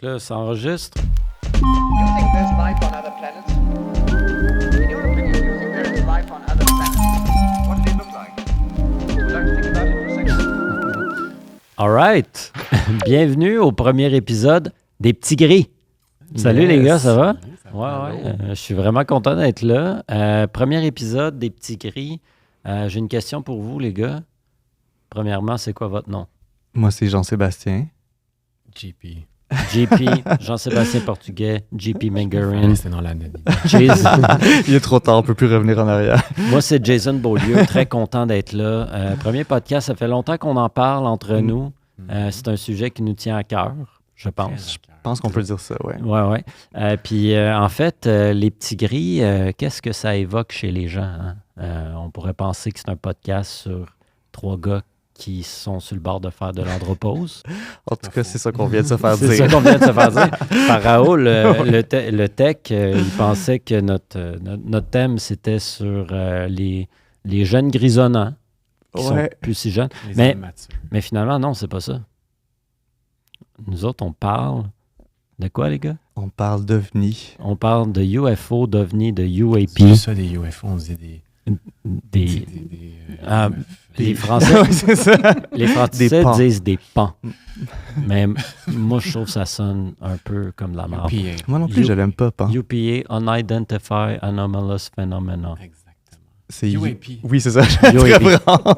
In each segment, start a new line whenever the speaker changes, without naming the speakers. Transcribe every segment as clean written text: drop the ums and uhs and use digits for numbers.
Là, ça enregistre.
Do you think there's life on other planets? In your opinion, do you think there is life on other planets? What does it look like? Would you like to think about it for a second?
All right. Bienvenue au premier épisode des Petits Gris. Salut
Yes.
les gars, ça va?
Salut, ça va.
Je suis vraiment content d'être là. Premier épisode des Petits Gris. J'ai une question pour vous, les gars. Premièrement, c'est quoi votre nom?
Moi, c'est Jean-Sébastien.
JP.
JP, Jean-Sébastien Portugais, JP Mangarin.
C'est dans l'anonyme.
Jason.
Il est trop tard, on peut plus revenir en arrière.
Moi, c'est Jason Beaulieu. Très content d'être là. Premier podcast, ça fait longtemps qu'on en parle entre nous. C'est un sujet qui nous tient à cœur, je pense.
Je pense qu'on peut dire ça, ouais.
Ouais. Puis, en fait, les petits gris, qu'est-ce que ça évoque chez les gens? Hein? On pourrait penser que c'est un podcast sur 3 gars qui sont sur le bord de faire de l'andropause.
En tout cas, c'est ça qu'on vient de se faire
C'est
dire.
ça qu'on vient de se faire dire. Par Raoul, le tech, il pensait que notre thème, c'était sur les jeunes grisonnants, qui sont
Ouais.
plus si jeunes.
Les
Mais-
hommes matures.
Mais finalement, non, c'est pas ça. Nous autres, on parle de quoi, les gars?
On parle d'OVNI.
On parle de UFO, d'OVNI, de UAP.
C'est ça, des UFO, on disait
Des, Ah,
UFO.
les Français,
Ouais, c'est ça.
les Français
pans.
disent des pans. Mais moi, je trouve que ça sonne un peu comme de la merde.
UPA.
Moi non plus, je l'aime pas, pan.
UPA, Unidentified Anomalous Phenomena.
Exactement.
C'est
UAP.
Oui, c'est ça.
UAP.
Très vraiment.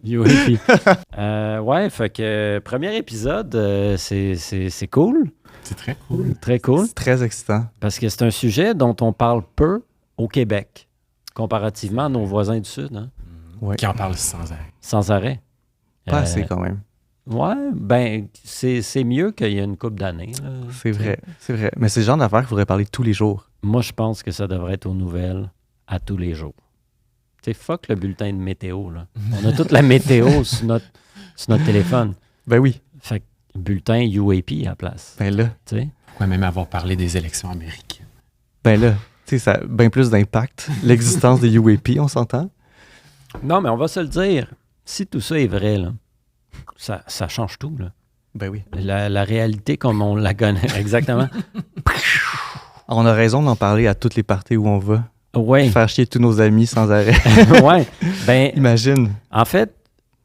UAP. Ouais, fait que premier épisode, c'est cool.
C'est très cool.
Très cool.
C'est très excitant.
Parce que c'est un sujet dont on parle peu au Québec, comparativement à nos voisins du Sud, hein,
Ouais.
Qui en parle sans arrêt.
sans arrêt.
Pas
Euh,
assez quand même.
Ouais, ben, c'est mieux qu'il y a une couple d'années. Là.
C'est vrai, c'est vrai. Mais c'est le genre d'affaires qu'il faudrait parler tous les jours.
Moi, je pense que ça devrait être aux nouvelles à tous les jours. Tu sais, fuck le bulletin de météo, là. On a toute la météo sur notre téléphone.
Ben oui.
Fait que bulletin UAP à la place,
Ben là.
tu sais.
Pourquoi même avoir parlé des élections américaines?
Ben là. Tu sais, ça a bien plus d'impact. L'existence des UAP, on s'entend?
Non, mais on va se le dire. Si tout ça est vrai, là, ça change tout, là.
Ben oui.
La réalité comme on la connaît. Exactement.
On a raison d'en parler à toutes les parties où on va.
Oui.
Faire chier tous nos amis sans arrêt.
Ouais. Ben,
Imagine.
en fait,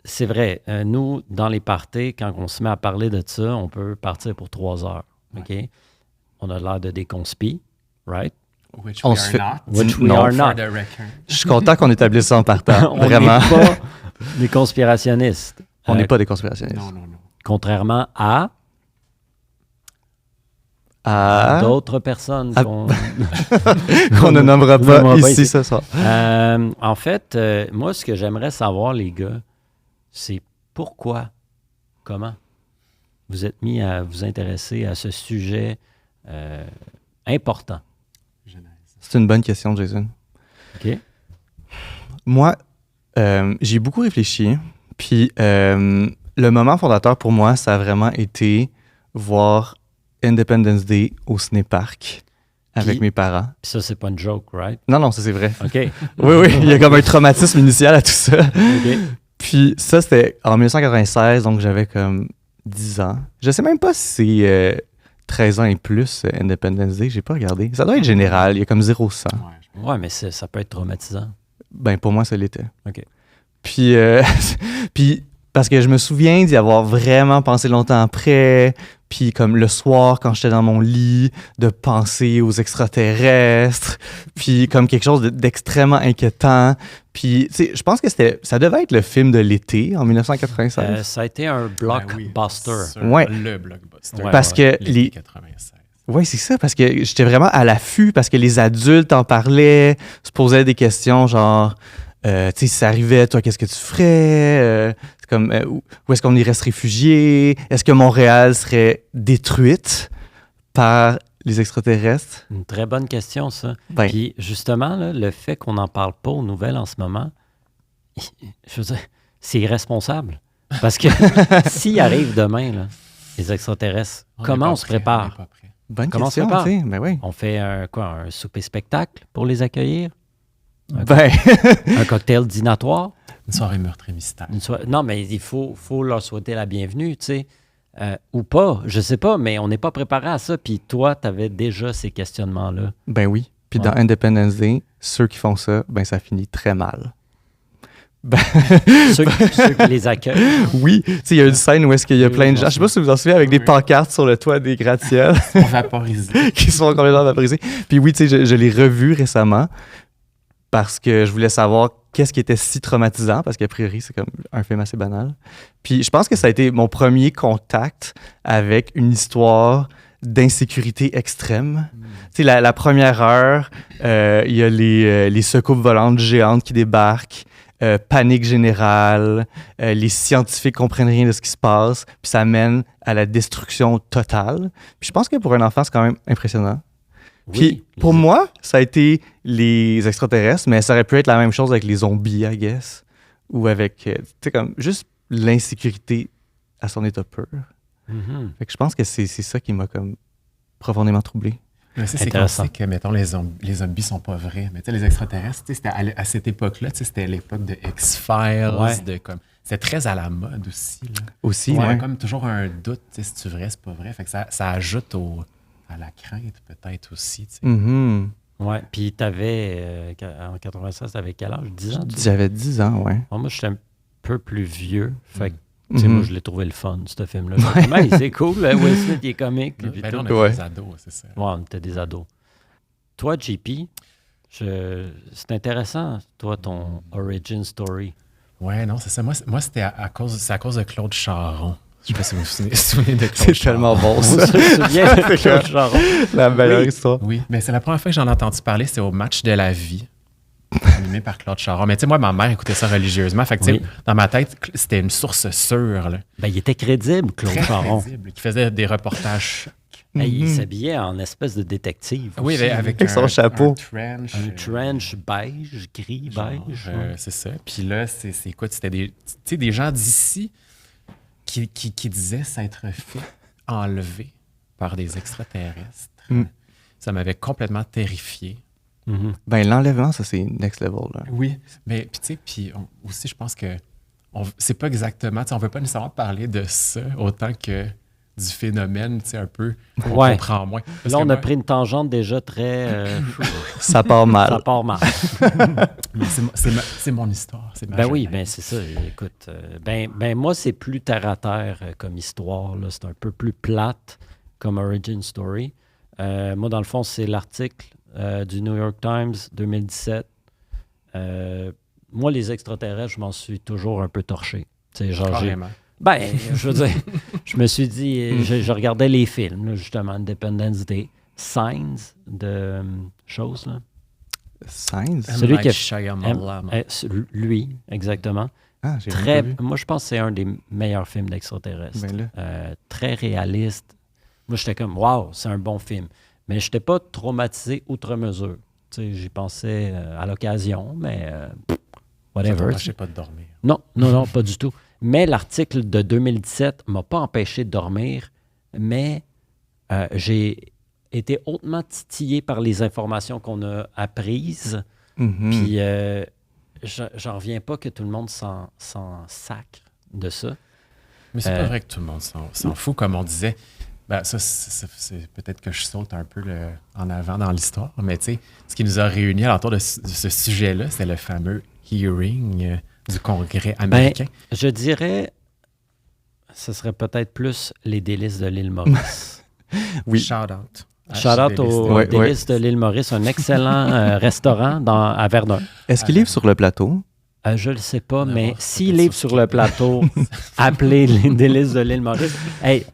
c'est vrai. Nous, dans les parties, quand on se met à parler de ça, on peut partir pour 3 heures. OK? On a l'air de des conspis, right?
Which
On
we
se
are
fait-
not.
Which we
Non.
are
For
not.
the record.
Je suis content qu'on établisse ça en partant.
On n'est
Vraiment.
pas des conspirationnistes.
On n'est
Euh,
pas des conspirationnistes.
Non.
Contrairement à
Ah,
d'autres personnes
Ah.
qu'on...
qu'on ne nommera
Nommera
pas
pas
ici
ici.
ce soir.
En fait, moi, ce que j'aimerais savoir, les gars, c'est pourquoi, comment vous êtes mis à vous intéresser à ce sujet important.
Genèse.
C'est une bonne question, Jason.
OK?
Moi, j'ai beaucoup réfléchi. Puis, le moment fondateur pour moi, ça a vraiment été voir Independence Day au Cinéparc avec
Puis-
mes parents.
Puis ça, c'est pas une joke, right?
Non, ça c'est vrai.
OK.
Oui, il y a comme un traumatisme initial à tout ça.
OK.
Puis ça, c'était en 1996, donc j'avais comme 10 ans. Je sais même pas si c'est 13 ans et plus, Independence Day, j'ai pas regardé. Ça doit être général, il y a comme 0-100.
Ouais.
Ouais, mais ça peut être traumatisant.
Ben, pour moi, ça l'était.
OK.
Puis, puis parce que je me souviens d'y avoir vraiment pensé longtemps après, puis comme le soir, quand j'étais dans mon lit, de penser aux extraterrestres, puis comme quelque chose d'extrêmement inquiétant. Puis, tu sais, je pense que ça devait être le film de l'été, en 1996.
Ça a été un blockbuster.
Ben oui, sûr.
Ouais.
Le blockbuster.
Ouais,
Parce que
L'été 96.
Oui, c'est ça, parce que j'étais vraiment à l'affût, parce que les adultes en parlaient, se posaient des questions genre, tu sais, si ça arrivait, toi, qu'est-ce que tu ferais? C'est comme, où est-ce qu'on irait se réfugier? Est-ce que Montréal serait détruite par les extraterrestres?
Une très bonne question, ça.
Ben,
Puis justement, là, le fait qu'on n'en parle pas aux nouvelles en ce moment, je veux dire, c'est irresponsable. Parce que s'il arrive demain, là, les extraterrestres, comment on se prépare?
On n'est pas prêt.
bonne
comment
question,
ça part?
tu sais, ben oui.
On fait un souper-spectacle pour les accueillir?
Ben,
Un cocktail dînatoire?
Une soirée meurtre et mystère.
Non, mais il faut leur souhaiter la bienvenue, tu sais. Ou pas, je sais pas, mais on n'est pas préparé à ça. Puis toi, tu avais déjà ces questionnements-là.
Ben oui. Puis
Ouais.
dans Independence Day, ceux qui font ça, ben ça finit très mal. Ben,
Ceux qui les accueillent.
oui, tu sais, il y a une scène où est-ce qu'il y a
Oui,
plein de
oui,
gens, je sais pas si vous vous en souvenez, avec des
Oui.
pancartes sur le toit des gratte-ciels
On vaporisé.
qui sont complètement vaporisés. Puis oui, tu sais, je l'ai revu récemment parce que je voulais savoir qu'est-ce qui était si traumatisant, parce qu'a priori, c'est comme un film assez banal. Puis je pense que ça a été mon premier contact avec une histoire d'insécurité extrême. Tu sais, la première heure, il y a les secoupes volantes géantes qui débarquent, panique générale, les scientifiques comprennent rien de ce qui se passe, puis ça mène à la destruction totale. Puis je pense que pour un enfant, c'est quand même impressionnant. Puis pour moi, ça a été les extraterrestres, mais ça aurait pu être la même chose avec les zombies, I guess, ou avec, tu sais, comme juste l'insécurité à son état pur.
Mhm.
Fait que je pense que c'est ça qui m'a comme profondément troublé.
Mais c'est qu'on
Intéressant.
sait que, mettons, les zombies sont pas vrais. Mais tu sais, les extraterrestres, tu sais, c'était à cette époque-là, tu sais, c'était l'époque de X-Files,
Ouais.
c'était très à la mode aussi. Là.
Aussi,
Il y
ouais.
avait comme toujours un doute, tu sais, si c'est vrai, c'est pas vrai. Fait que ça ajoute à la crainte peut-être aussi. Tu sais.
Mhm.
Ouais. Puis t'avais, en 96, t'avais quel âge? 10 ans?
J'avais 10 ans, ouais.
Moi, j'étais un peu plus vieux. Fait que,
Mhm.
tu sais, moi, je l'ai trouvé le fun, ce film-là. J'ai dit, hey, c'est cool, hein, Will Smith, il est comique. puis
Ben
tout.
là, on était
Ouais.
des ados, c'est ça.
Ouais, on était des ados. Toi, JP, c'est intéressant, toi, ton origin story.
Ouais, non, c'est ça. Moi c'était à cause de Claude Charon. Je sais pas si vous vous souvenez de Claude
C'est
Charon.
tellement bon,
On
ça.
se souvient de Claude Charon.
La meilleure
Oui.
histoire.
Oui, mais c'est la première fois que j'en ai entendu parler, c'était au Match de la vie, animé par Claude Charon. Mais tu sais, moi, ma mère écoutait ça religieusement. Fait que, tu sais,
Oui.
dans ma tête, c'était une source sûre, là,
Ben, il était crédible, Claude
très
Charon.
crédible, qui faisait des reportages.
Hey, il
Mhm.
s'habillait en espèce de détective.
Oui,
aussi.
avec
son chapeau.
Un trench.
Un trench beige, gris
genre,
beige.
c'est ça. Puis là, c'est quoi? C'était tu sais, des gens d'ici qui disaient s'être fait enlever par des extraterrestres.
Mm.
Ça m'avait complètement terrifié.
Mhm.
Ben, l'enlèvement, ça, c'est next level, là.
Oui, mais puis tu sais, aussi, je pense que c'est pas exactement, tu sais, on veut pas nécessairement parler de ça autant que du phénomène, tu sais, un peu, qu'on
Ouais.
comprend moins. Parce
Là,
que
on a
moi,
pris une tangente déjà très...
Ça part
ça
mal.
part mal.
mais c'est mon histoire, c'est ma
Ben oui,
jeunesse.
ben c'est ça. Écoute, ben moi, c'est plus terre à terre comme histoire. Là. C'est un peu plus plate comme origin story. Moi, dans le fond, c'est l'article du New York Times 2017. Moi, les extraterrestres, je m'en suis toujours un peu torché. Tu sais, genre,
Carrément.
ben, je veux dire, je me suis dit, je regardais les films, là, justement, Independence Day, Signs de choses, là.
Signs?
Celui qui a-
Shyamalan.
Lui, exactement.
Ah, j'ai
Très,
pas vu.
moi, je pense que c'est un des meilleurs films d'extraterrestres.
Ben là.
Très réaliste. Moi, j'étais comme, waouh, c'est un bon film. Mais je n'étais pas traumatisé outre mesure. Tu sais, j'y pensais à l'occasion, mais whatever.
Je sais pas de dormir.
Non, non, non, pas du tout. Mais l'article de 2017 ne m'a pas empêché de dormir, mais j'ai été hautement titillé par les informations qu'on a apprises.
Mhm.
Puis, j'en reviens pas que tout le monde s'en sacre de ça.
Mais c'est pas vrai que tout le monde s'en fout, comme on disait. Ben, ça, c'est peut-être que je saute un peu en avant dans l'histoire, mais tu sais, ce qui nous a réunis alentour de ce sujet-là, c'est le fameux hearing du Congrès américain.
Je dirais, ce serait peut-être plus les délices de l'île Maurice.
Oui.
Shout out.
Shout out aux
Ouais,
délices de l'île Maurice, un excellent restaurant à Verdun.
Est-ce qu'il livre sur le plateau?
Je le sais pas,
Non,
mais
c'est
s'il
pas
livre
ça.
sur le plateau, appelez les délices de l'île Maurice. Hey,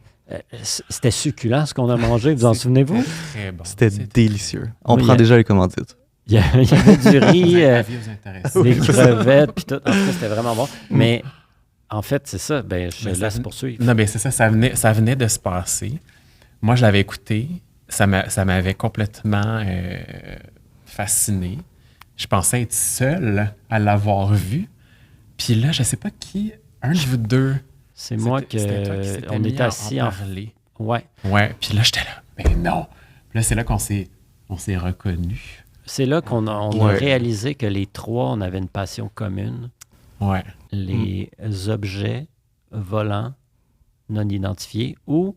c'était succulent ce qu'on a mangé, vous en souvenez-vous?
Très bon.
C'était
C'est-
délicieux. On
Oui,
prend
il y a-
déjà les commandites.
Il y avait du riz,
Avis aux intéressés.
des crevettes, puis tout. En tout cas, c'était vraiment bon. Mais en fait, c'est ça. Ben, je
Mais
te
ça
laisse
venait-
poursuivre.
Non, mais c'est ça, ça venait de se passer. Moi, je l'avais écouté. Ça m'avait complètement fasciné. Je pensais être seul à l'avoir vu. Puis là, je sais pas qui, un de vous deux.
C'est moi
c'était toi qui s'était
on
mis
était
à
assis
en
en...
parler.
Ouais.
Ouais, puis là, j'étais là, mais non. Puis là, c'est là qu'on s'est reconnus.
C'est là qu'on a
Ouais.
réalisé que les trois, on avait une passion commune.
Ouais.
Les objets volants non identifiés ou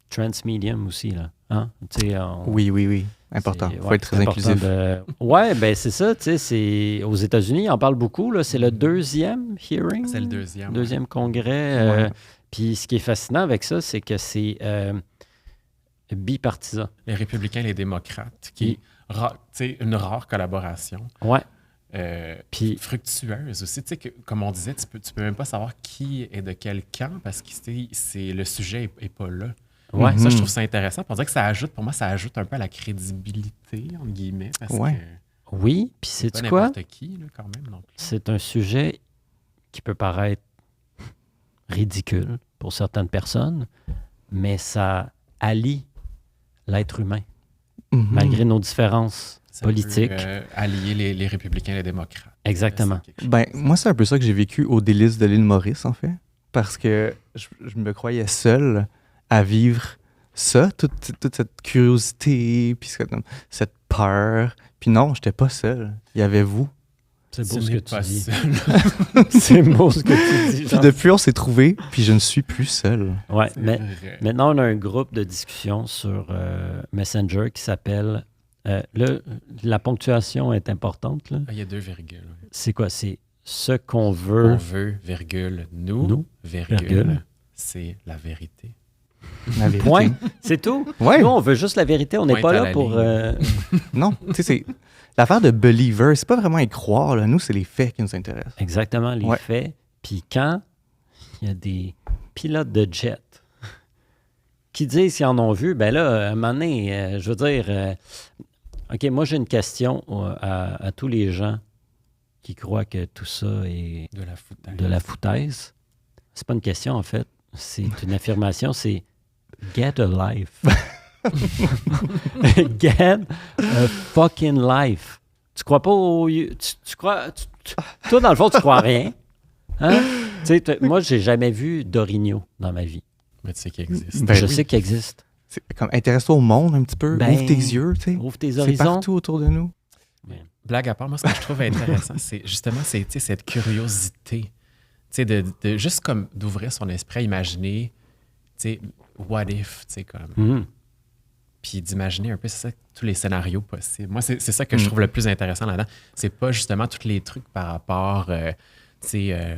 transmedium aussi, là. Hein? Tu sais,
Oui. Important. Il faut être très inclusif.
Oui, ben c'est ça. Tu sais, aux États-Unis, ils en parlent beaucoup. Là. C'est le deuxième hearing.
C'est le deuxième.
Deuxième congrès.
Ouais.
Puis ce qui est fascinant avec ça, c'est que c'est bipartisan.
Les républicains et les démocrates, qui est une rare collaboration.
Ouais.
Puis fructueuse aussi. Tu sais, comme on disait, tu peux même pas savoir qui est de quel camp parce que le sujet est pas là.
Ouais.
Ça, je trouve ça intéressant. Pour dire que pour moi, ça ajoute un peu à la crédibilité, entre guillemets, parce que
oui, puis
c'est
sais-tu
pas
quoi?
n'importe qui, là, quand même, non plus.
C'est un sujet qui peut paraître ridicule pour certaines personnes, mais ça allie l'être humain, malgré nos différences
Ça
politiques.
peut, allier les républicains et les démocrates.
Exactement.
Ben, moi, c'est un peu ça que j'ai vécu au délice de l'île Maurice, en fait. Parce que je me croyais seul à vivre ça, toute cette curiosité, puis cette peur. Puis non, j'étais pas seul. Il y avait vous.
C'est beau
Tu
ce
n'es
que
pas
tu dis.
seul.
C'est beau ce que tu dis.
Puis
Jean.
depuis, on s'est trouvés, puis je ne suis plus seul.
Ouais,
C'est
mais
vrai.
maintenant, on a un groupe de discussion sur Messenger qui s'appelle... la ponctuation est importante. Là.
Ah, il y a 2 virgules. Ouais.
C'est quoi? C'est ce qu'on
On
veut.
veut, virgule, nous, virgule,
virgule.
c'est la vérité.
La vérité.
Point. C'est tout.
Ouais.
Nous, on veut juste la vérité. On n'est
Pointe
pas
à
là
la
pour...
Non, tu sais, c'est l'affaire de believer, c'est pas vraiment y croire. Là. Nous, c'est les faits qui nous intéressent.
Exactement, les
Ouais.
faits. Puis quand il y a des pilotes de jet qui disent qu'ils en ont vu, ben là, à un moment donné, je veux dire... OK, moi, j'ai une question à tous les gens qui croient que tout ça est
De la foutaise.
de la foutaise. C'est pas une question, en fait. C'est une affirmation, c'est « get a life ». Get a fucking life. Tu crois pas au... Tu crois... toi, dans le fond, tu crois à rien. Hein? Tu sais, moi, j'ai jamais vu d'Origno dans ma vie.
Mais tu sais qu'il existe.
Ben
je
oui.
sais qu'il existe.
C'est comme intéresse-toi au monde un petit peu,
Ben,
ouvre tes yeux, tu sais.
Ouvre tes
C'est
horizons.
partout autour de nous.
Blague à part, moi, ce que je trouve intéressant, c'est justement tu sais, cette curiosité. Tu sais, de juste comme d'ouvrir son esprit à imaginer, tu sais, what if, tu sais, comme.
Mhm.
Puis d'imaginer un peu, c'est ça, tous les scénarios possibles. Moi, c'est ça que je trouve le plus intéressant là-dedans. C'est pas justement tous les trucs par rapport, tu sais,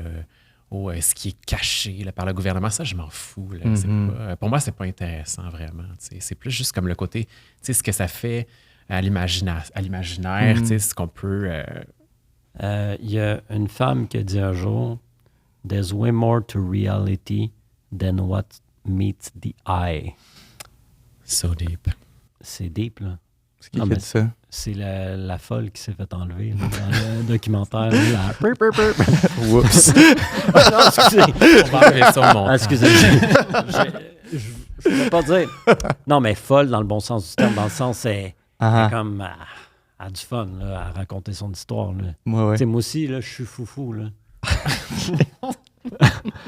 au ce qui est caché là, par le gouvernement. Ça, je m'en fous. Là. C'est pas, pour moi, c'est pas intéressant vraiment. Tu sais. C'est plus juste comme le côté, tu sais, ce que ça fait à l'imaginaire, tu sais, ce qu'on peut...
Il y a une femme qui a dit un jour « There's way more to reality than what meets the eye
so deep. ».
C'est deep, là.
C'est qui
Non,
qui a
mais
dit ça?
C'est la folle qui s'est fait enlever là, dans le documentaire. là, la... Pur, pur, pur.
Oups.
Non, excusez.
On va enlever ça au montant.
Ah, excusez. Je ne veux pas dire... Non, mais folle dans le bon sens du terme, dans le sens, c'est
Ah,
comme... Elle a du fun là, à raconter son histoire. Là.
ouais.
Tu sais, moi aussi, là, je suis foufou. Là.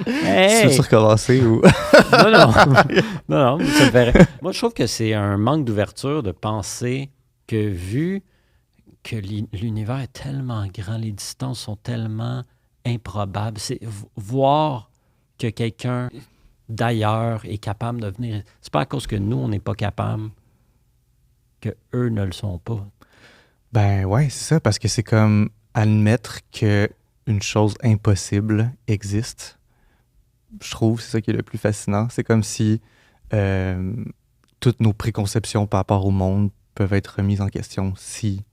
Tu
Hey!
veux-tu recommencer ou...
Non, ça me ferait. Moi, je trouve que c'est un manque d'ouverture de penser que vu que l'univers est tellement grand, les distances sont tellement improbables, c'est voir que quelqu'un d'ailleurs est capable de venir. C'est pas à cause que nous, on n'est pas capable que eux ne le sont pas.
Ben ouais, c'est ça, parce que c'est comme admettre que une chose impossible existe. Je trouve c'est ça qui est le plus fascinant. C'est comme si toutes nos préconceptions par rapport au monde peuvent être remises en question si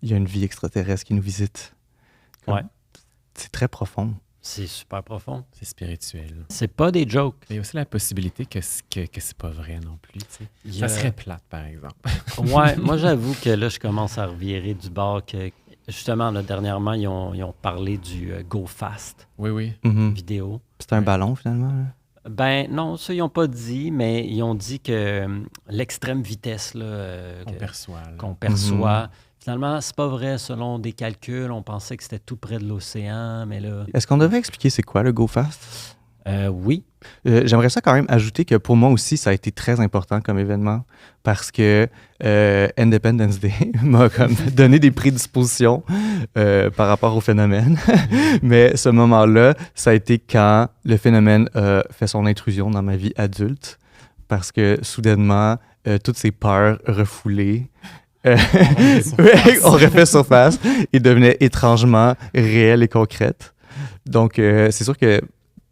il y a une vie extraterrestre qui nous visite. Comme,
Ouais.
C'est très profond.
C'est super profond.
C'est spirituel.
C'est pas des jokes.
Mais il y a aussi la possibilité que c'est pas vrai non plus. Tu sais.
Il y
Ça
a-
serait plate, par exemple.
Ouais, moi j'avoue que là, je commence à revirer du bord que justement, là, dernièrement, ils ont parlé du Go Fast
Oui, oui.
Mhm.
vidéo.
C'est un ballon, finalement. Là.
Ben non, ça, ils n'ont pas dit, mais ils ont dit que l'extrême vitesse là,
On perçoit. là.
qu'on perçoit, finalement, c'est pas vrai selon des calculs. On pensait que c'était tout près de l'océan, mais là,
Est-ce qu'on devrait expliquer c'est quoi le Go Fast?
Oui.
J'aimerais ça quand même ajouter que pour moi aussi, ça a été très important comme événement parce que Independence Day m'a comme donné des prédispositions par rapport au phénomène. Mais ce moment-là, ça a été quand le phénomène a fait son intrusion dans ma vie adulte parce que soudainement, toutes ces peurs refoulées ont refait surface et devenaient étrangement réelles et concrètes. Donc, c'est sûr que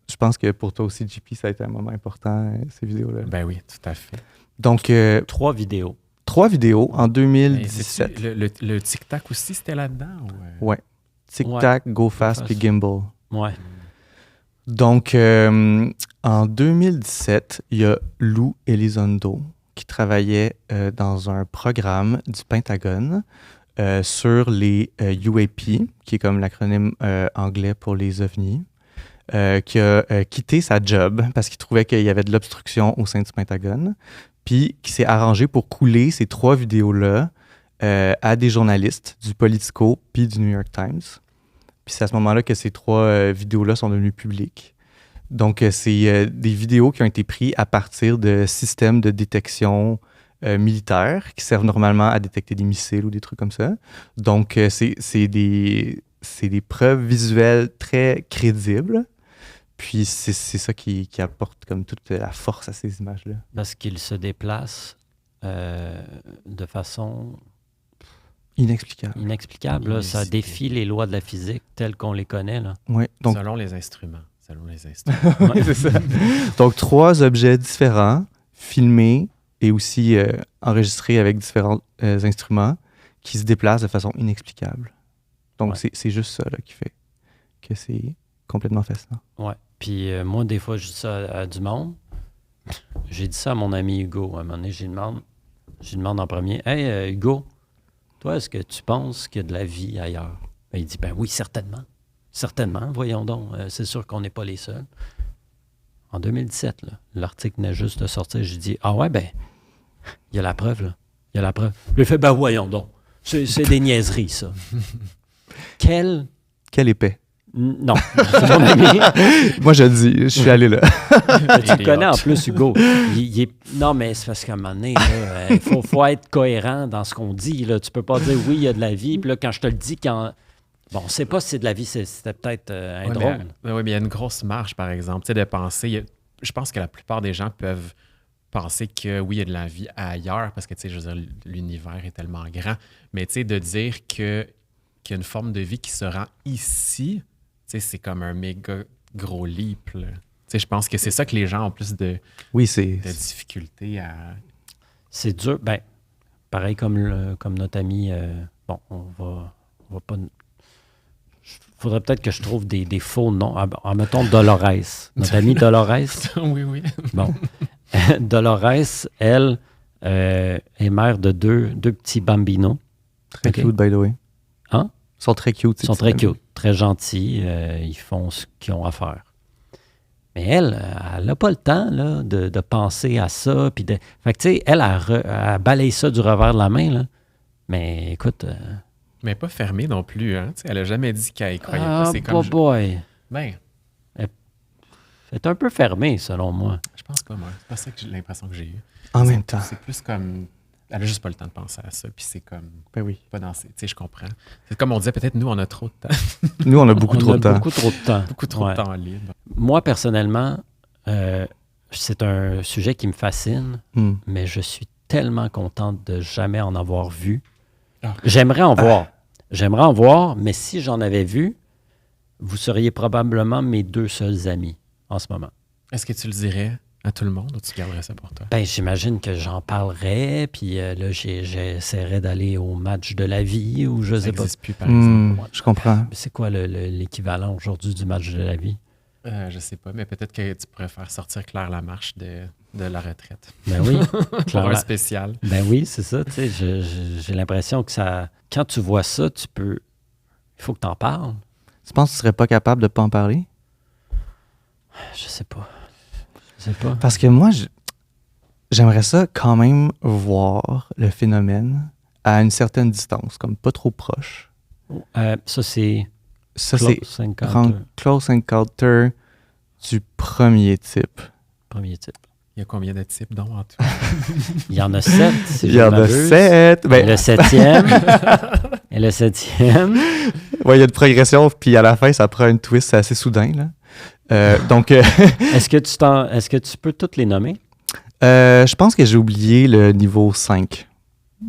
je pense que pour toi aussi, JP, ça a été un moment important, ces vidéos-là.
Ben oui, tout à fait.
Donc,
3 vidéos.
3 vidéos en
Et
2017.
le tic-tac aussi, c'était là-dedans? Ou...
Ouais. Tic-tac, Go Fast puis Gimbal.
Ouais.
Donc, en 2017, il y a Lou Elizondo qui travaillait dans un programme du Pentagone sur les UAP, qui est comme l'acronyme anglais pour les ovnis. Qui a quitté sa job parce qu'il trouvait qu'il y avait de l'obstruction au sein du Pentagone, puis qui s'est arrangé pour couler ces 3 vidéos-là à des journalistes du Politico puis du New York Times. Puis c'est à ce moment-là que ces 3 vidéos-là sont devenues publiques. Donc, c'est des vidéos qui ont été prises à partir de systèmes de détection militaires qui servent normalement à détecter des missiles ou des trucs comme ça. Donc, c'est des preuves visuelles très crédibles. Puis c'est ça qui apporte comme toute la force à ces images-là.
Parce qu'il se déplace de façon
Inexplicable.
inexplicable. Là. Ça défie les lois de la physique telles qu'on les connaît. Là.
Oui, donc,
Selon les instruments.
ouais, c'est ça. Donc 3 objets différents, filmés et aussi enregistrés avec différents instruments qui se déplacent de façon inexplicable. Donc
Ouais.
c'est juste ça là, qui fait que c'est complètement fascinant.
Ouais. Puis moi, des fois, je dis ça à du monde. J'ai dit ça à mon ami Hugo. À un moment donné, je lui demande en premier, « Hey, Hugo, toi, est-ce que tu penses qu'il y a de la vie ailleurs? » Ben, il dit, « Ben oui, certainement. Certainement, voyons donc. C'est sûr qu'on n'est pas les seuls. » En 2017, là, l'article venait juste de sortir. J'ai dit, « Ah ouais, ben, il y a la preuve, là. Il y a la preuve. » Il a fait, « Ben voyons donc. C'est des niaiseries, ça. » Quel...
Quelle épée.
Non, c'est mon ami.
Moi, je le dis, je suis allé là.
Tu le connais en plus, Hugo. Il est... Non, mais c'est parce qu'à un moment donné, il faut être cohérent dans ce qu'on dit. Là. Tu peux pas dire oui, il y a de la vie. Puis là, quand je te le dis, bon, on ne sait pas si c'est de la vie, c'était peut-être un drone.
Oui, mais il y a une grosse marge, par exemple, tu sais, de penser. Je pense que la plupart des gens peuvent penser que oui, il y a de la vie ailleurs, parce que, tu sais, je veux dire, l'univers est tellement grand. Mais, tu sais, de dire qu'il y a une forme de vie qui se rend ici, tu sais, c'est comme un méga gros leap, là. Tu sais, je pense que c'est ça que les gens ont plus de
Oui,
de difficultés à...
C'est dur. Ben, pareil comme notre ami. Bon, on va pas. Faudrait peut-être que je trouve des faux noms. Mettons Dolores. Notre amie Dolores.
oui.
Bon. Dolores, elle, est mère de deux petits bambinos.
Très
Ok.
cute, by the way.
Hein?
Ils sont très cute.
Ils sont très cute, très gentils. Ils font ce qu'ils ont à faire. Mais elle n'a pas le temps là, de penser à ça. Puis fait que, tu sais, elle balaye ça du revers de la main. Là. Mais écoute.
Mais pas fermée non plus, hein. Tu sais, elle a jamais dit qu'elle y croyait pas. C'est comme...
boy.
Ben,
C'est un peu fermé, selon moi.
je pense pas, moi. C'est pas ça que j'ai l'impression que j'ai eue.
En même temps.
C'est plus comme... Elle a juste pas le temps de penser à ça. Puis c'est comme...
Ben oui.
Pas dans ses... Tu sais, je comprends. C'est comme on disait, peut-être nous, on a trop de temps.
Nous, on a beaucoup trop de temps.
Beaucoup trop de temps.
Beaucoup trop
Ouais.
de temps libre.
Moi, personnellement, c'est un sujet qui me fascine, mais je suis tellement contente de jamais en avoir vu.
Ah.
J'aimerais en voir. J'aimerais en voir, mais si j'en avais vu, vous seriez probablement mes 2 seuls amis en ce moment.
Est-ce que tu le dirais à tout le monde ou tu garderais ça pour toi?
Ben, j'imagine que j'en parlerais, puis là, j'essaierais d'aller au match de la vie ou je
Ça
sais pas.
n'existe plus, par exemple.
Je comprends.
C'est quoi l'équivalent aujourd'hui du match de la vie?
Je sais pas, mais peut-être que tu pourrais faire sortir Claire Lamarche de la retraite.
Ben oui.
Pour un
clairement.
spécial.
Ben oui, c'est ça. Tu sais, j'ai l'impression que ça. Quand tu vois ça, tu peux. Il faut que tu en parles.
Tu penses que tu serais pas capable de pas en parler?
Je sais pas. Je sais pas.
Parce que moi, j'aimerais ça quand même voir le phénomène à une certaine distance, comme pas trop proche.
Ça, c'est.
Ça, c'est
Close Encounter.
Close Encounter du premier type.
Premier type.
Il y a combien de types donc en tout?
Il y en a 7. Si
Il
je
y en
ne
a
m'abuse.
7.
Et
Ben,
le 7e. Et le 7e.
ouais, il y a une progression, puis à la fin, ça prend une twist, c'est assez soudain, là. Donc,
Est-ce que tu peux toutes les nommer?
je pense que j'ai oublié le niveau 5.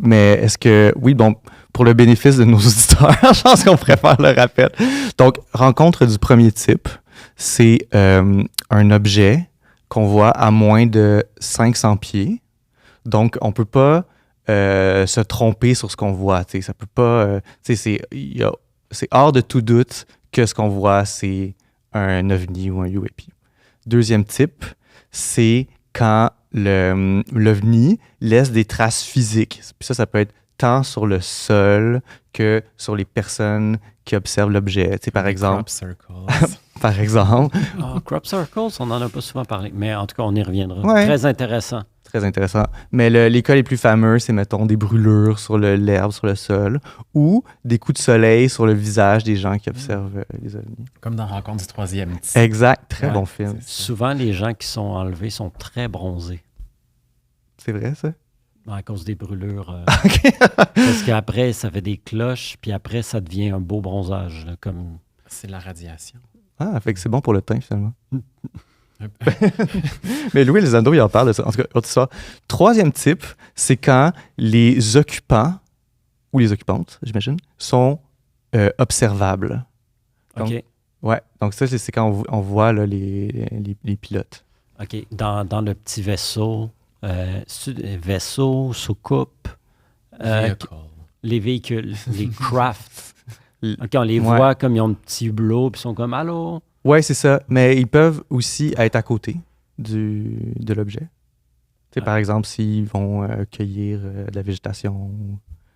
Mais est-ce que... Oui, bon, pour le bénéfice de nos auditeurs, je pense qu'on pourrait faire le rappel. Donc, rencontre du premier type, c'est un objet qu'on voit à moins de 500 pieds. Donc, on ne peut pas se tromper sur ce qu'on voit. T'sais. Ça peut pas... c'est hors de tout doute que ce qu'on voit, c'est un ovni ou un UAP. Deuxième type, c'est quand l'ovni laisse des traces physiques. Puis ça peut être tant sur le sol que sur les personnes qui observent l'objet. Par exemple,
Crop circles.
par exemple,
Crop Circles, on n'en a pas souvent parlé. Mais en tout cas, on y reviendra.
Ouais.
Très intéressant.
très intéressant. Mais les cas les plus fameux, c'est, mettons, des brûlures sur l'herbe, sur le sol, ou des coups de soleil sur le visage des gens qui observent les ovnis.
Comme dans Rencontre du troisième type.
Exact, très
Ouais,
bon film.
c'est ça.
Souvent, les gens qui sont enlevés sont très bronzés
C'est vrai, ça?
à cause des brûlures.
OK.
Parce qu'après, ça fait des cloches, puis après, ça devient un beau bronzage. Là, comme...
C'est la radiation.
Ah, fait que c'est bon pour le teint, finalement.
Un peu.
Mais Louis Elizondo, il en parle de ça. En tout cas, autre histoire. Troisième type, c'est quand les occupants, ou les occupantes, j'imagine, sont observables. Donc,
OK.
Ouais, donc ça, c'est quand on voit là, les pilotes.
OK. Dans le petit vaisseau, soucoupe,
Vehicle.
les véhicules, les crafts.
L-
OK, on les
Ouais.
voit comme ils ont un petit hublot, puis ils sont comme « Allô?
Ouais, c'est ça. Mais ils peuvent aussi être à côté de l'objet. Tu sais,
Ah.
par exemple, s'ils vont cueillir de la végétation. »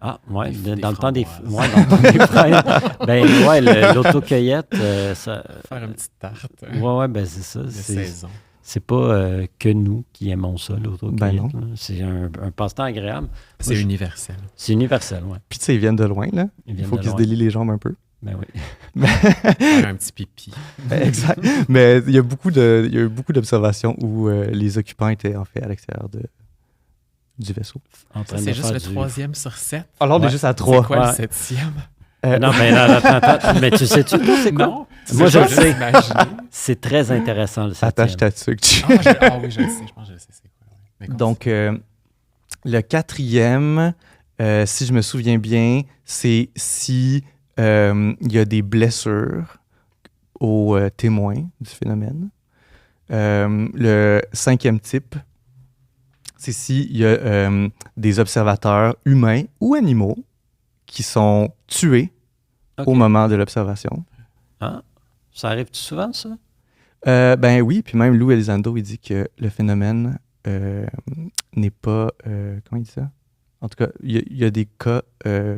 Ah, ouais,
Des
dans le temps des...
framboises.
Ouais, dans le temps des fraises. Ben, ouais, l'autocueillette, ça...
Faire une petite tarte
Ouais, ben c'est ça.
de saison.
C'est pas que nous qui aimons ça, l'autocueillette.
Ben
là. C'est un passe-temps agréable.
C'est
Moi, je-
universel.
C'est universel, ouais.
Puis, tu sais, ils viennent de loin, là.
Ils
Il
viennent
faut
de
qu'ils se
loin.
délient les jambes un peu.
Ben oui.
Faire un petit pipi.
Exact. Mais il y a beaucoup d'observations où les occupants étaient, en fait, à l'extérieur du vaisseau.
En train de
C'est juste
faire
le
du-
troisième sur 7.
Alors, on est
Ouais.
juste à
C'est
3.
quoi le
Ouais.
7e?
Non, ben non, attends. Mais tu sais-tu, toi, c'est quoi?
Non.
Moi, je le
juste
sais.
imaginer.
C'est très intéressant, le
Attache
septième.
ta tuque.
Oui, je le sais. Je pense que je le sais. C'est quoi. Ouais. Mais
Donc, le quatrième, si je me souviens bien, c'est si il y a des blessures aux témoins du phénomène. Le cinquième type, c'est s'il y a des observateurs humains ou animaux qui sont tués
OK.
au moment de l'observation.
Ah, ça arrive-tu souvent, ça?
Ben oui, puis même Lou Elizondo, il dit que le phénomène n'est pas... comment il dit ça? En tout cas, il y a des cas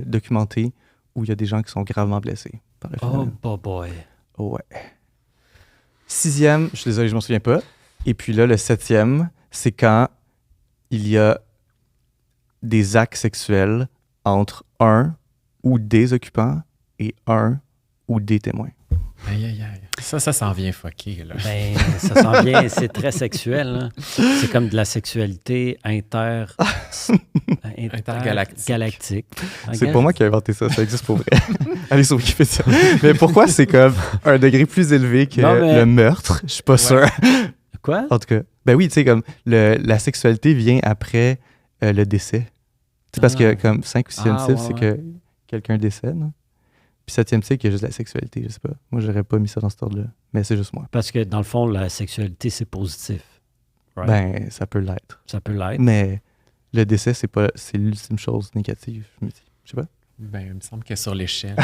documentés où il y a des gens qui sont gravement blessés par le
Oh,
phénomène.
boy.
Ouais. Sixième, je suis désolé, je m'en souviens pas. Et puis là, le septième, c'est quand il y a des actes sexuels entre un ou des occupants et un ou des témoins.
Aïe, aïe, aïe. Ça s'en vient fucké, là.
Ben, ça sent bien, c'est très sexuel. Hein. C'est comme de la sexualité
Intergalactique.
galactique.
C'est pas moi qui ai inventé ça, ça existe pour vrai. Allez sur Wikipédia. Mais pourquoi c'est comme un degré plus élevé que
Non, mais-
le meurtre? Je suis pas sûr.
Quoi?
En tout cas, ben oui, tu sais, comme la sexualité vient après le décès. C'est parce que comme 5 ou 6e
Ah,
type,
ouais,
c'est
ouais.
que quelqu'un décède. Hein. Puis 7e type, il y a juste la sexualité, je sais pas. Moi, j'aurais pas mis ça dans cet ordre-là. Mais c'est juste moi.
Parce que dans le fond, la sexualité, c'est positif. Right?
Ben, ça peut l'être.
Ça peut l'être.
Mais le décès, c'est l'ultime chose négative, je me dis. Je sais pas.
Ben, il me semble que sur l'échelle.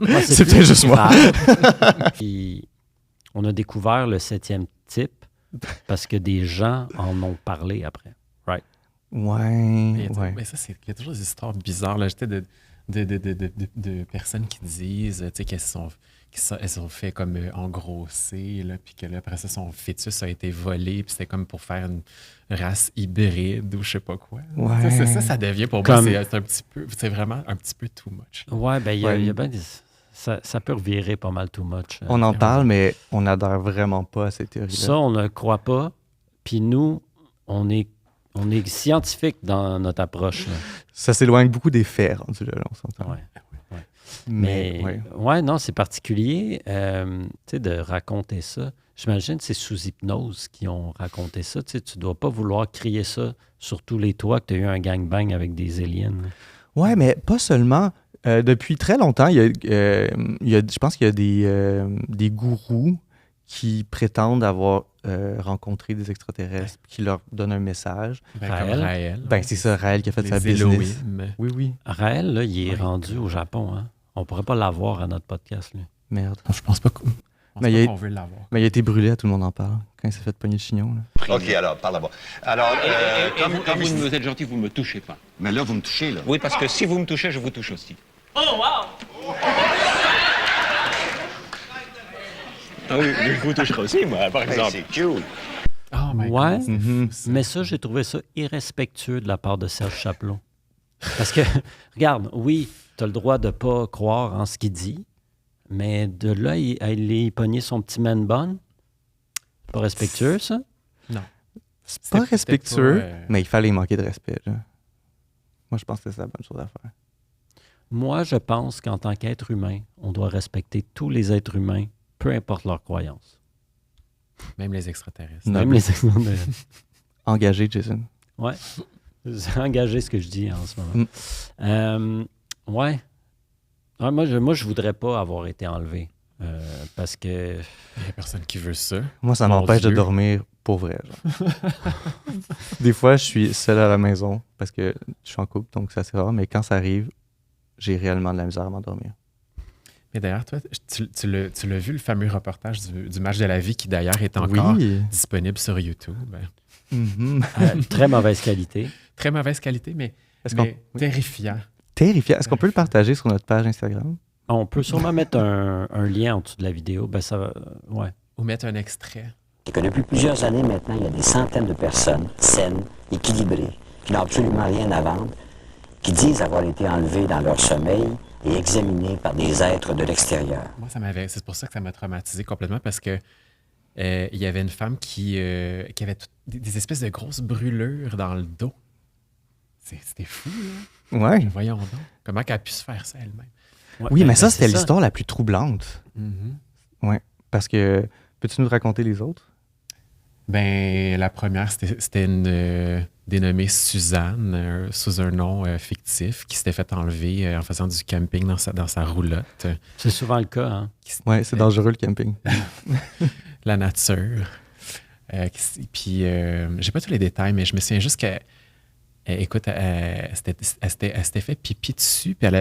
Ouais,
c'est
plus
peut-être juste moi.
grave. Puis, on a découvert le 7e type parce que des gens en ont parlé après.
Ouais.
Mais ça, il y a toujours des histoires bizarres. Là. J'étais de personnes qui disent tu sais, elles sont fait comme engrosser, là, puis que là, après ça, son fœtus a été volé, puis c'était comme pour faire une race hybride ou je sais pas quoi.
Ouais.
Ça devient pour
Comme-
moi, c'est un petit peu, c'est vraiment un petit peu too much. Là.
Ouais, ben il y a
Ouais.
bien des... ça peut revirer pas mal too much.
On en parle, mais on n'adhère vraiment pas à ces théories-là.
Ça, on ne croit pas. Puis nous, on est scientifique dans notre approche. Là.
Ça s'éloigne beaucoup des faits, rendu là, on s'entend.
Ouais.
Mais,
Mais,
ouais.
non, c'est particulier de raconter ça. J'imagine que c'est sous hypnose qu'ils ont raconté ça. Tu ne dois pas vouloir crier ça sur tous les toits que tu as eu un gangbang avec des aliens.
Ouais, mais pas seulement. Depuis très longtemps, je pense qu'il y a des gourous qui prétendent avoir rencontré des extraterrestres, qui leur donnent un message.
Ben,
Raël.
comme Raël.
Ben, c'est ça, Raël qui a fait
Les
sa business.
Elohim.
Oui, oui.
Raël, là, il est
Ouais.
rendu au Japon. Hein? On pourrait pas l'avoir à notre podcast. Lui.
Merde.
Je pense pas
Mais il y a-
qu'on veut l'avoir.
Mais il a été brûlé, tout le monde en parle, quand il s'est fait pogner le chignon. Là.
Ok, alors, par là-bas. Alors,
Quand vous êtes gentil, vous me touchez pas.
Mais là, vous me touchez, là.
Oui, parce que si vous me touchez, je vous touche aussi. Ah oui, je vous toucherai aussi, moi, par
Hey,
exemple.
c'est cute.
Oh my
Ouais.
God, c'est
Mhm.
fou, ça.
Mais ça, j'ai trouvé ça irrespectueux de la part de Serge Chaplot. Parce que, regarde, oui, tu as le droit de pas croire en ce qu'il dit, mais de là à aller pogner son petit man bun, c'est pas respectueux, ça?
C'est
C'était
pas respectueux,
peut-être pas,
mais il fallait y manquer de respect. Là. Moi, je pense que c'est la bonne chose à faire.
Moi, je pense qu'en tant qu'être humain, on doit respecter tous les êtres humains, peu importe leurs croyances.
Même les extraterrestres.
Non.
Même les extraterrestres.
Engagé, Jason.
Ouais. J'ai engagé ce que je dis en ce moment. Ouais. Ouais, moi, je voudrais pas avoir été enlevé. Parce que
Il n'y a personne qui veut ça.
Moi, ça
Mon
m'empêche de
Dieu.
dormir pour vrai. Genre. Des fois, je suis seul à la maison parce que je suis en couple, donc c'est assez rare. Mais quand ça arrive, j'ai réellement de la misère à m'endormir.
Mais d'ailleurs, toi, tu l'as vu, le fameux reportage du match de la vie qui d'ailleurs est encore
Oui.
disponible sur YouTube.
Mhm.
très mauvaise qualité.
Très mauvaise qualité, mais
Est-ce qu'on-
mais terrifiant.
Terrifiant. Est-ce qu'on peut le partager sur notre page Instagram?
On peut sûrement mettre un lien en dessous de la vidéo. Ben ça va. Ouais.
Ou mettre un extrait.
Et que depuis plusieurs années maintenant, il y a des centaines de personnes saines, équilibrées, qui n'ont absolument rien à vendre, qui disent avoir été enlevées dans leur sommeil et examinées par des êtres de l'extérieur.
Moi, c'est pour ça que ça m'a traumatisé complètement parce que il y avait une femme qui avait des espèces de grosses brûlures dans le dos. C'était fou, là.
Ouais.
Voyons donc. Comment qu'elle a pu se faire ça elle-même?
Ouais,
Oui,
ben,
mais ça,
ben,
c'était
c'est
l'histoire la plus troublante.
Mhm.
Parce que, peux-tu nous raconter les autres?
Ben, la première, c'était une dénommée Suzanne, sous un nom fictif, qui s'était fait enlever en faisant du camping dans sa roulotte.
C'est souvent le cas. Hein?
Ouais, c'est dangereux le camping.
La nature. Puis, j'ai pas tous les détails, mais je me souviens juste que, écoute, elle s'était fait pipi dessus, puis elle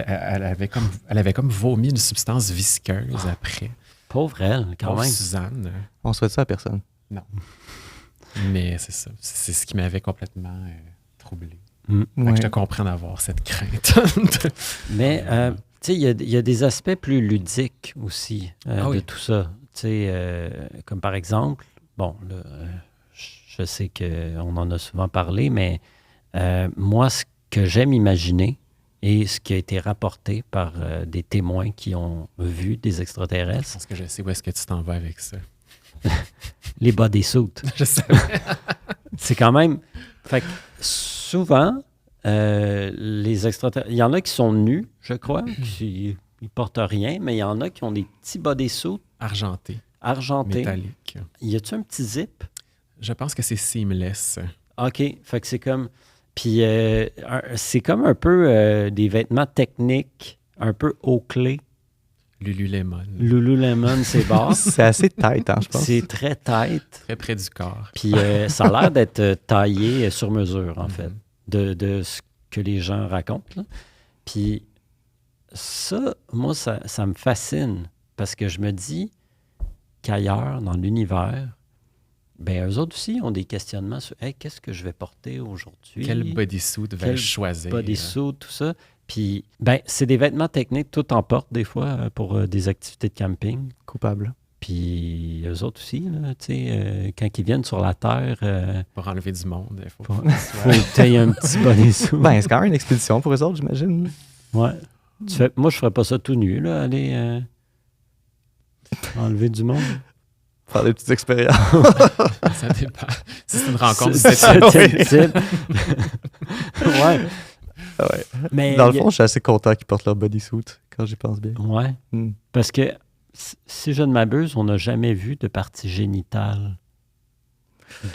avait comme vomi une substance visqueuse après.
Pauvre elle, quand
Pauvre
même.
Suzanne.
On souhaite ça à personne.
Mais c'est ça. C'est ce qui m'avait complètement troublé.
Mm.
Fait que
Ouais.
je te comprends d'avoir cette crainte.
Mais, tu sais, il y a des aspects plus ludiques aussi
Ah oui.
de tout ça. Tu sais, comme par exemple, bon, là, je sais qu'on en a souvent parlé, mais moi, ce que j'aime imaginer et ce qui a été rapporté par des témoins qui ont vu des
Je
extraterrestres,
pense que je sais où est-ce que tu t'en vas avec ça.
les bodysuits.
Je sais.
C'est quand même... Fait que souvent, les extraterrestres... Il y en a qui sont nus, je crois, qui ils portent rien, mais il y en a qui ont des petits bodysuits
Argenté,
argentés.
métallique.
Y a-tu un petit zip?
Je pense que c'est seamless.
OK. Fait que c'est comme... Puis c'est comme un peu des vêtements techniques, un peu haut clé.
Lululemon.
Lululemon, c'est bas.
C'est assez tight, hein, je pense.
C'est très tight.
Très près du corps.
Puis ça a l'air d'être taillé sur mesure, en fait, de ce que les gens racontent. Là. Puis ça, moi, ça me fascine parce que je me dis qu'ailleurs, dans l'univers, ben eux autres aussi ont des questionnements sur hey, qu'est-ce que je vais porter aujourd'hui?
Quel bodysuit vais-je choisir?
Bodysuit, tout ça. Puis, ben, c'est des vêtements techniques, tout en porte des fois pour des activités de camping.
Coupable.
Puis eux autres aussi, là, tu sais, quand ils viennent sur la Terre,
Pour enlever du monde, il faut
faut que tu aies un petit bodysuit.
Ben, c'est quand même une expédition pour eux autres, j'imagine.
Ouais. Moi, je ferais pas ça tout nu, là, aller enlever du monde.
Faire des petites expériences.
Ça dépend. Si c'est une rencontre du
C'est
septième
septième type. Ouais.
Ouais.
Mais
Dans le fond, je suis assez content qu'ils portent leur bodysuit quand j'y pense bien.
Ouais.
Mm.
Parce que, si je ne m'abuse, on n'a jamais vu de partie génitale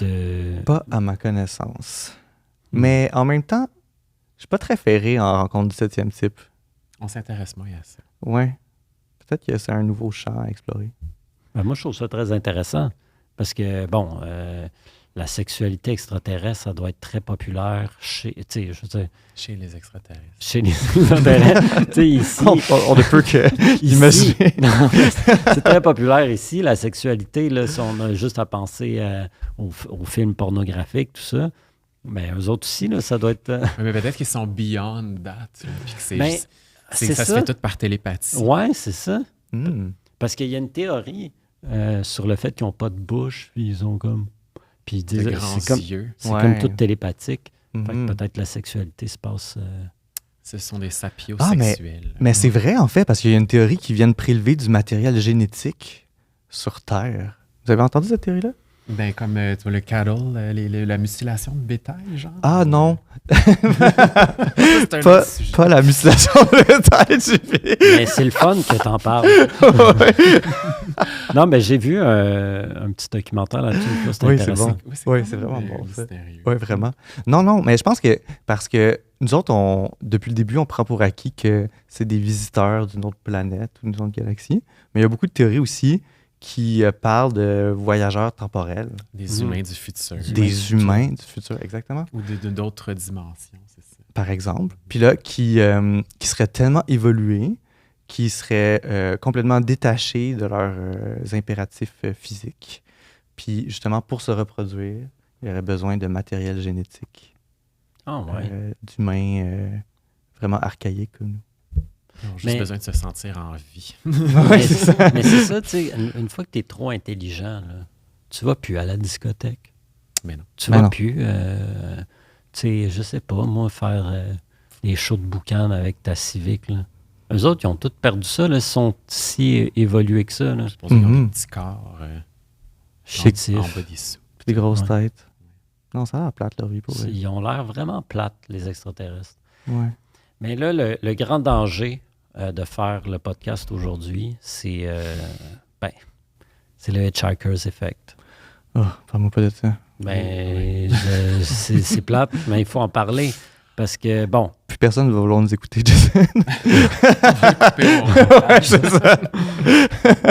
de...
Pas à ma connaissance.
Mm.
Mais en même temps, je suis pas très ferré en rencontre du 7e type.
On s'intéresse moins à ça.
Ouais. Peut-être que c'est un nouveau champ à explorer.
Ben, moi, je trouve ça très intéressant parce que, bon, la sexualité extraterrestre, ça doit être très populaire chez, tu sais, je veux dire,
Chez les extraterrestres.
chez les extraterrestres. Tu sais, ici,
On ne peut que
ici
imaginer.
non, c'est très populaire ici, la sexualité, là, si on a juste à penser aux films pornographiques, tout ça. Mais eux autres aussi, là, ça doit être...
Mais peut-être qu'ils sont beyond that. Là, puis que c'est
Ben,
juste-
c'est
ça se fait tout par télépathie.
Ouais, c'est ça.
Mm.
Parce qu'il y a une théorie sur le fait qu'ils n'ont pas de bouche, puis ils ont comme... Puis ils disent,
De grands
c'est comme,
yeux.
c'est
Ouais.
comme tout télépathique. Fait que
Mhm.
peut-être la sexualité se passe...
Ce sont des sapios
Ah,
sexuels.
Mais c'est vrai, en fait, parce qu'il y a une théorie qui vient de prélever du matériel génétique sur Terre. Vous avez entendu cette théorie-là?
Ben, comme tu vois, le cattle, la mutilation de bétail, genre.
Ah non,
C'est un
pas,
autre sujet.
pas la mutilation de taille du pied.
Mais c'est le fun que t'en parles. Non, mais j'ai vu un petit documentaire là-dessus. une fois, C'était
Oui, c'est
intéressant.
bon.
Oui,
Oui,
quand
c'est
même,
vraiment bon, ça.
mystérieux.
Oui, vraiment. Non, mais je pense que parce que nous autres, depuis le début, on prend pour acquis que c'est des visiteurs d'une autre planète ou d'une autre galaxie. Mais il y a beaucoup de théories aussi qui parlent de voyageurs temporels.
Des
Mhm.
humains du futur.
Des humains du futur, exactement.
Ou d'autres dimensions, c'est ça.
Par exemple. Puis là, qui seraient tellement évolués, qui seraient complètement détachés de leurs impératifs physiques. Puis justement, pour se reproduire, il y aurait besoin de matériel génétique
Ah ouais.
d'humains vraiment archaïques comme nous.
Ils ont juste
Mais-
besoin de se sentir en vie.
Mais c'est ça, tu sais, une fois que tu es trop intelligent, là, tu vas plus à la discothèque.
Mais non.
Tu
Ben
vas
non.
plus, tu sais, je sais pas, moi, faire des shows de boucan avec ta Civic, là. Eux autres, ils ont tous perdu ça, là, ils sont si évolués que ça, là.
Je pense qu'ils ont
Mhm.
des petits corps
Chétif.
en bodysuit.
Des grosses
Ouais.
têtes. Non, ça a l'air plate leur vie pour eux.
Ils ont l'air vraiment plates, les extraterrestres.
Ouais.
Mais là, le grand danger de faire le podcast aujourd'hui, c'est c'est le Hitchhiker's Effect.
Oh, parle-moi pas de ça.
Ben, c'est plate, mais il faut en parler. Parce que, bon,
Plus personne ne va vouloir nous écouter, Jason.
Ouais,
c'est ça.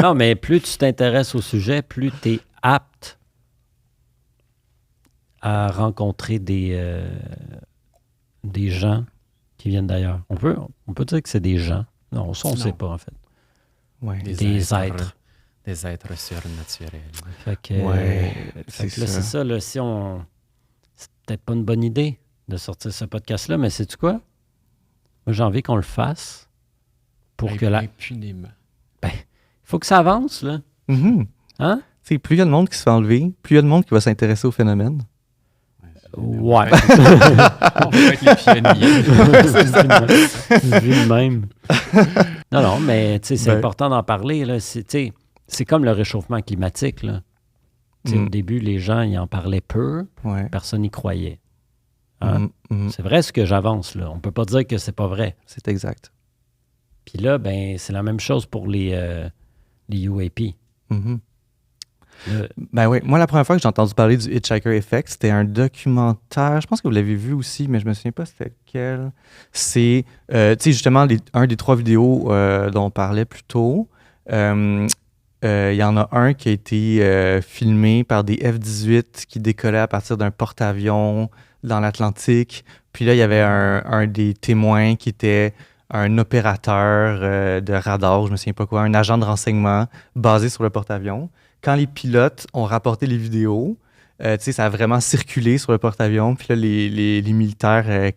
non, mais plus tu t'intéresses au sujet, plus tu es apte à rencontrer des gens qui viennent d'ailleurs. On peut dire que c'est des gens. Non, ça, on ne
Non.
sait pas, en fait.
Ouais.
Des êtres.
Des êtres surnaturels.
Fait que,
Ouais,
fait que
c'est
là,
ça.
c'est ça. Là, si on... C'est peut-être pas une bonne idée de sortir ce podcast-là, mais sais-tu quoi? Moi, j'ai envie qu'on le fasse pour que la...
Impunément.
Il faut que ça avance, là.
Mhm.
Hein?
Tu sais, plus il y a de monde qui se fait enlever, plus il y a de monde qui va s'intéresser au phénomène.
Ouais.
On peut être les pionniers.
Vu de même. Non, mais tu sais, c'est
Ben.
important d'en parler. Là. Tu sais, c'est comme le réchauffement climatique. Là. Tu sais,
Mm.
Au début, les gens ils en parlaient peu,
Ouais.
personne n'y croyait. Hein?
Mhm, mhm.
C'est vrai ce que j'avance. Là. On peut pas dire que c'est pas vrai.
C'est exact.
Puis là, ben, c'est la même chose pour les UAP.
Mhm.
Là,
Ben oui, moi la première fois que j'ai entendu parler du Hitchhiker Effect, c'était un documentaire, je pense que vous l'avez vu aussi, mais je me souviens pas c'était quel. C'est, tu sais, justement, un des 3 vidéos dont on parlait plus tôt. Il y en a un qui a été filmé par des F-18 qui décollaient à partir d'un porte-avions dans l'Atlantique. Puis là, il y avait un des témoins qui était un opérateur de radar, je me souviens pas quoi, un agent de renseignement basé sur le porte-avions. Quand les pilotes ont rapporté les vidéos, tu sais, ça a vraiment circulé sur le porte-avions. Puis là, les militaires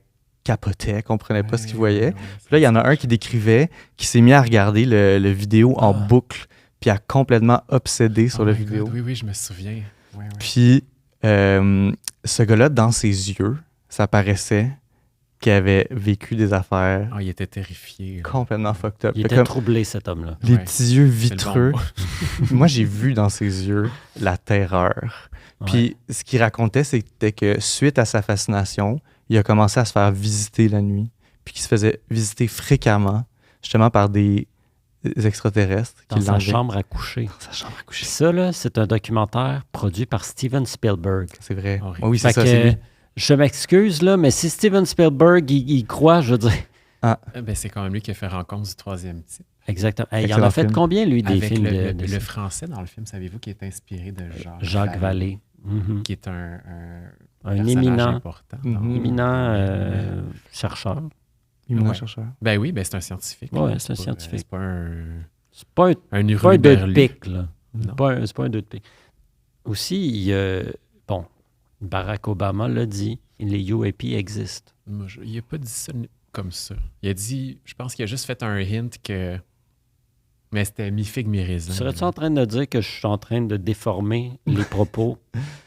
capotaient, comprenaient pas ce qu'ils voyaient. Puis là, il y en a un qui décrivait, qui s'est mis à regarder le vidéo en boucle, puis a complètement obsédé sur
Oh
la
my
vidéo.
God, oui, je me souviens. Ouais, ouais.
Puis ce gars-là, dans ses yeux, ça paraissait qui avait vécu des affaires
Ah, il était terrifié.
complètement fucked up.
Il
Fait
était
comme
troublé, cet homme-là.
les
Ouais,
petits yeux
c'est le bon
vitreux.
mot.
Moi, j'ai vu dans ses yeux la terreur. Puis ce qu'il racontait, c'était que suite à sa fascination, il a commencé à se faire visiter la nuit, puis qu'il se faisait visiter fréquemment, justement par des extraterrestres.
Dans
qui
sa
l'enlevaient.
chambre à coucher.
Dans sa chambre à coucher.
Ça, là, c'est un documentaire produit par Steven Spielberg.
C'est vrai.
Horrible.
Oui, c'est
Fait
ça,
que,
c'est lui.
je m'excuse, là, mais si Steven Spielberg, il croit, je veux dire...
Ben, c'est quand même lui qui a fait Rencontre du troisième type.
Exactement. Hey, il en
Excellent
a fait
film.
combien, lui, des
Avec
films
le
de
français dans le film, savez-vous, qui est inspiré de
Jacques Vallée. Mhm.
qui est un
Un
personnage
éminent,
important. dans-
Mhm.
éminent chercheur.
Immuno
Ouais.
chercheur.
Ben oui, ben c'est un scientifique.
Ouais,
là.
c'est un
pas-
scientifique.
C'est pas un
C'est pas un,
un
pas un deux de
hurluberlu.
pique, là.
Non.
C'est pas un deux de pique. Aussi, bon, Barack Obama l'a dit, les UAP existent.
Moi, il n'a pas dit ça comme ça. Il a dit, je pense qu'il a juste fait un hint que. Mais c'était mi-figue, mi-raisin.
Serais-tu en train de dire que je suis en train de déformer les propos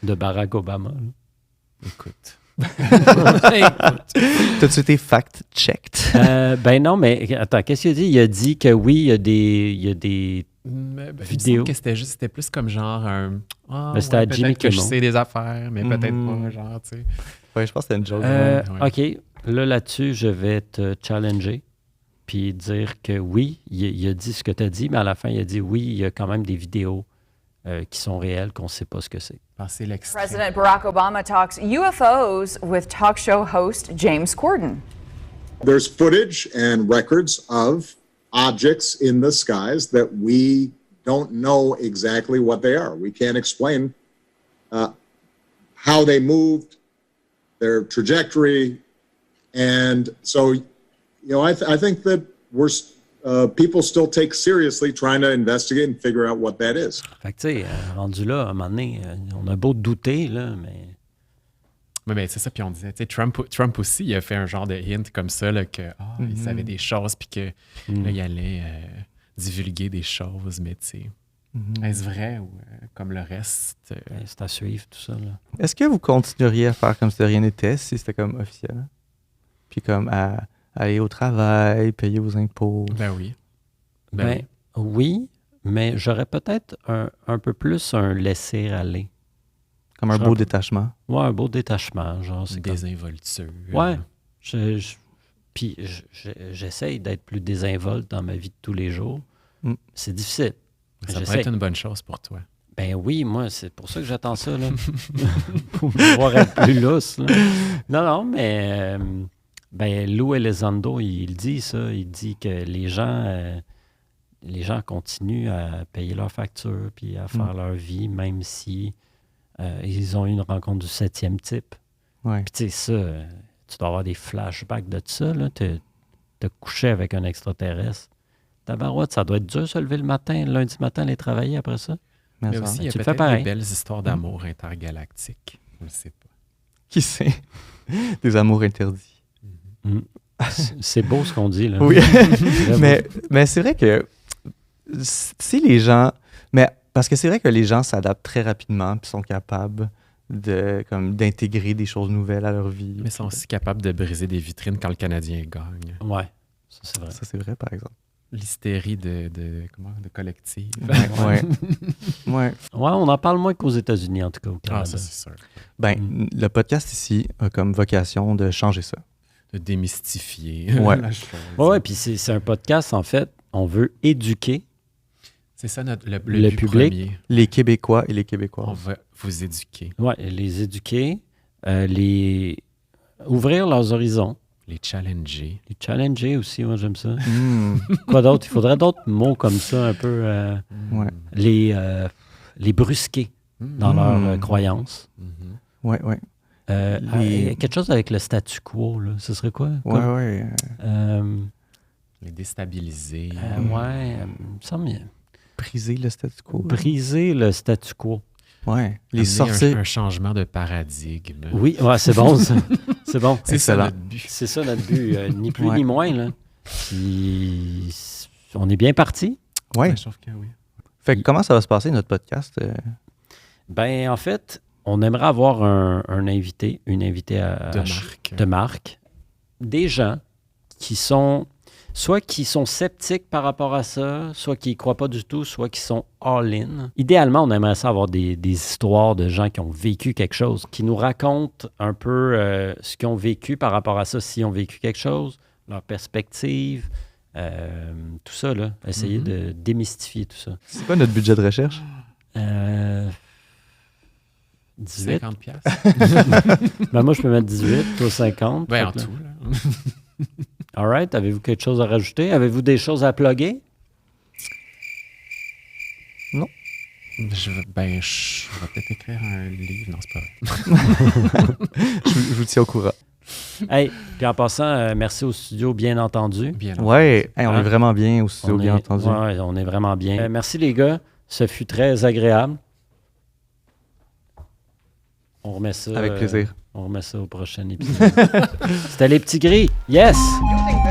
de Barack Obama? là?
Écoute.
T'as-tu été fact-checked?
Ben non, mais attends, qu'est-ce qu'il a dit? Il a dit que oui, il y a des
Mais, ben, il me
Vidéo.
semble que c'était plus comme genre un. Ah,
Ben, c'était à
peut-être
Jimmy
que je
Kimmel.
sais des affaires, mais peut-être
Mhm.
pas, genre, tu sais.
Ouais, je pense que c'était une joke.
ouais.
OK, là-dessus, je vais te challenger puis dire que oui, il a dit ce que tu as dit, mais à la fin, il a dit oui, il y a quand même des vidéos qui sont réelles, qu'on ne sait pas ce que c'est.
Passez l'extrait.
President Barack Obama talks UFOs with talk show host James Corden.
There's footage and records of objects in the skies that we don't know exactly what they are. We can't explain how they moved, their trajectory, and so, I think that people still take seriously trying to investigate and figure out what that is.
Fait que, tu sais, rendu là, à un moment donné, on a beau douter, là, mais...
Mais ben, c'est ça, puis on disait, tu sais, Trump aussi, il a fait un genre de hint comme ça, là, que il savait des choses, puis que là, il allait divulguer des choses, mais tu sais, est-ce vrai ou comme le reste?
Ben, c'est à suivre, tout ça, là.
Est-ce que vous continueriez à faire comme si de rien n'était, si c'était comme officiel? Puis comme à aller au travail, payer vos impôts?
Ben oui.
Ben, oui, mais j'aurais peut-être un peu plus un laisser-aller.
Comme un
je
beau
serais-
détachement?
Ouais, un beau détachement, genre.
Une
C'est comme...
désinvolture.
Ouais. Puis j'essaye d'être plus désinvolte dans ma vie de tous les jours.
Mm.
C'est difficile.
Ça pourrait
J'essaie.
être une bonne chose pour toi.
Ben oui, moi, c'est pour ça que j'attends ça, là. Pour pouvoir être plus lousse, là. Non, mais ben, Lou Elizondo, il dit ça. Il dit que les gens continuent à payer leurs factures puis à faire leur vie, même si ils ont eu une rencontre du 7e type.
Ouais.
Puis tu sais, ça, tu dois avoir des flashbacks de ça, là. Te coucher avec un extraterrestre. Tabarouette, ça doit être dur de se lever le matin, lundi matin, aller travailler après ça.
Mais
Mais
ça,
aussi, il y a
tu le fais
peut-être des
pareil.
belles histoires d'amour intergalactiques. Je ne sais pas.
qui sait? Des amours interdits.
C'est beau ce qu'on dit, là.
Oui.
Très beau.
mais c'est vrai que si les gens... Mais parce que c'est vrai que les gens s'adaptent très rapidement puis sont capables d'intégrer des choses nouvelles à leur vie.
Mais ils sont aussi capables de briser des vitrines quand le Canadien gagne.
Ouais, ça c'est vrai.
Ça, c'est vrai, par exemple.
L'hystérie de collectif.
Ouais.
Ouais, on en parle moins qu'aux États-Unis, en tout cas, au Canada.
Ah, ça, c'est sûr.
Ben, le podcast ici a comme vocation de changer ça.
De démystifier
Ouais.
la chose.
Ouais, puis c'est un podcast, en fait, on veut éduquer.
C'est ça le
Le
but
public.
premier.
Les Québécois et les
On
Québécoises.
va vous éduquer,
Ouais, les éduquer, ouvrir leurs horizons,
les challenger.
les challenger aussi, moi j'aime ça.
Mm,
Quoi d'autre? Il faudrait d'autres mots comme ça, un peu,
ouais.
les brusquer dans leurs croyances.
Ouais, ouais.
Quelque chose avec le statu quo, là. Ce serait quoi?
Ouais,
Comme,
ouais.
Les déstabiliser.
il me semble
Briser le statu quo.
briser le statu quo.
Ouais. Les
Amener
sortir.
un changement de paradigme.
Oui, ouais, c'est bon, ça. C'est bon.
C'est ça
Excellent.
notre but.
C'est ça notre but, ni plus
Ouais.
ni moins, là. Puis, on est bien parti.
Ouais.
Je trouve que oui.
Fait que comment ça va se passer, notre podcast?
Ben, en fait, on aimerait avoir un invité, une invitée
De marque.
de marque. des gens qui sont soit qui sont sceptiques par rapport à ça, soit qui ne croient pas du tout, soit qui sont all-in. Idéalement, on aimerait ça avoir des histoires de gens qui ont vécu quelque chose, qui nous racontent un peu ce qu'ils ont vécu par rapport à ça, s'ils ont vécu quelque chose, leur perspective, tout ça, là. Essayer de démystifier tout ça.
C'est quoi notre budget de recherche?
18.
50 piastres.
Ben moi, je peux mettre 18, toi 50.
Ben, en tout, là.
All right. Avez-vous quelque chose à rajouter? Avez-vous des choses à plugger?
Non.
Je vais peut-être écrire un livre. Non, c'est pas vrai.
je vous tiens au courant.
Hey, puis en passant, merci au studio, bien entendu.
Bien
Ouais, hey, on
Hein?
est vraiment bien au studio,
On
bien
est-
entendu.
ouais, on est vraiment bien. Merci les gars, ce fut très agréable. On remet ça.
Avec plaisir.
On remet ça au prochain épisode. C'était les petits gris. Yes!
You think